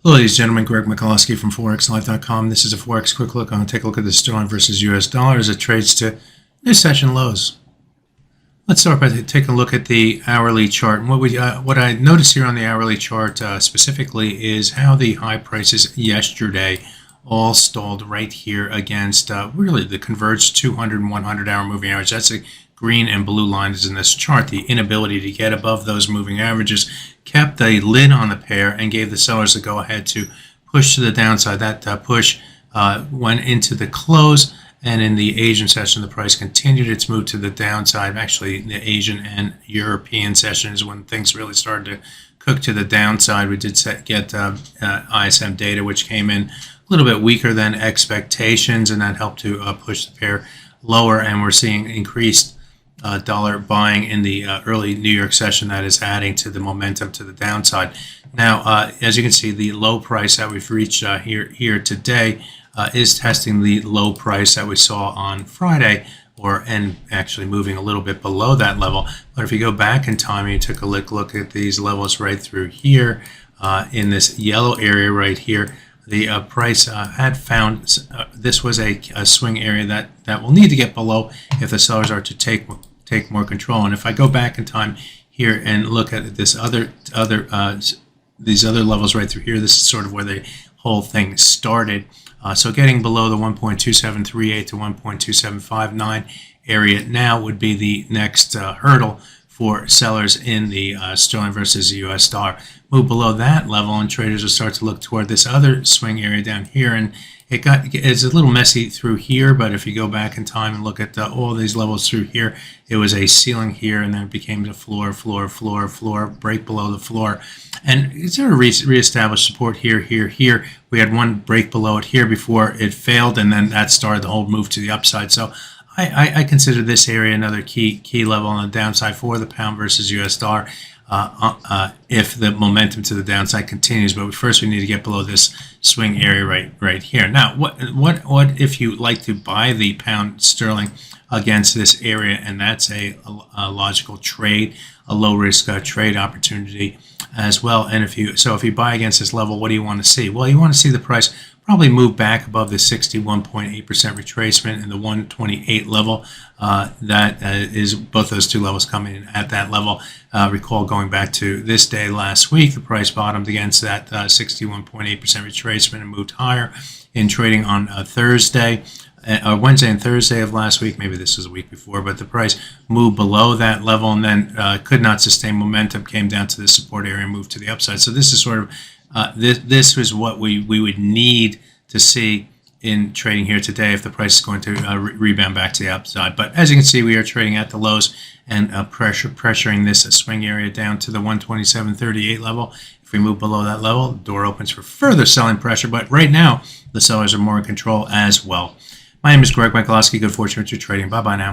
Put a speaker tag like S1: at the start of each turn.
S1: Hello, ladies and gentlemen. Greg Mikulski from ForexLive.com. This is a Forex quick look. I'm going to take a look at the sterling versus US dollar as it trades to new session lows. Let's start by taking a look at the hourly chart. And what I noticed here on the hourly chart specifically is how the high prices yesterday all stalled right here against really the converged 200 and 100 hour moving average. That's a green and blue lines in this chart. The inability to get above those moving averages kept a lid on the pair and gave the sellers the go-ahead to push to the downside. That push went into the close, and in the Asian session, the price continued its move to the downside. Actually, the Asian and European session is when things really started to cook to the downside. We did get ISM data, which came in a little bit weaker than expectations, and that helped to push the pair lower, and we're seeing increased dollar buying in the early New York session that is adding to the momentum to the downside. Now, as you can see, the low price that we've reached here today is testing the low price that we saw on Friday, and actually moving a little bit below that level. But if you go back in time and you took a look at these levels right through here, in this yellow area right here, the price had found this was a swing area that will need to get below if the sellers are to take more control. And if I go back in time here and look at this these other levels right through here, this is sort of where the whole thing started. So getting below the 1.2738 to 1.2759 area now would be the next hurdle for sellers in the sterling versus the US dollar. Move below that level and traders will start to look toward this other swing area down here, and it's a little messy through here, but if you go back in time and look at all these levels through here, it was a ceiling here, and then it became the floor, break below the floor, and it sort of reestablished support here. We had one break below it here before it failed, and then that started the whole move to the upside. So I consider this area another key level on the downside for the pound versus US dollar if the momentum to the downside continues. But first we need to get below this swing area right here. Now, what if you like to buy the pound sterling against this area, and that's a logical trade, a low risk trade opportunity as well. And if you buy against this level, what do you want to see? Well, you want to see the price probably move back above the 61.8% retracement and the 128 level. That is both those two levels coming in at that level. Recall going back to this day last week, the price bottomed against that 61.8% retracement and moved higher in trading on Thursday. Wednesday and Thursday of last week, maybe this was a week before, but the price moved below that level and then could not sustain momentum, came down to the support area and moved to the upside. So this is sort of this is what we would need to see in trading here today if the price is going to rebound back to the upside. But as you can see, we are trading at the lows and pressuring this swing area down to the 127.38 level. If we move below that level, the door opens for further selling pressure. But right now, the sellers are more in control as well. My name is Greg Mikulski. Good fortune with your trading. Bye-bye now.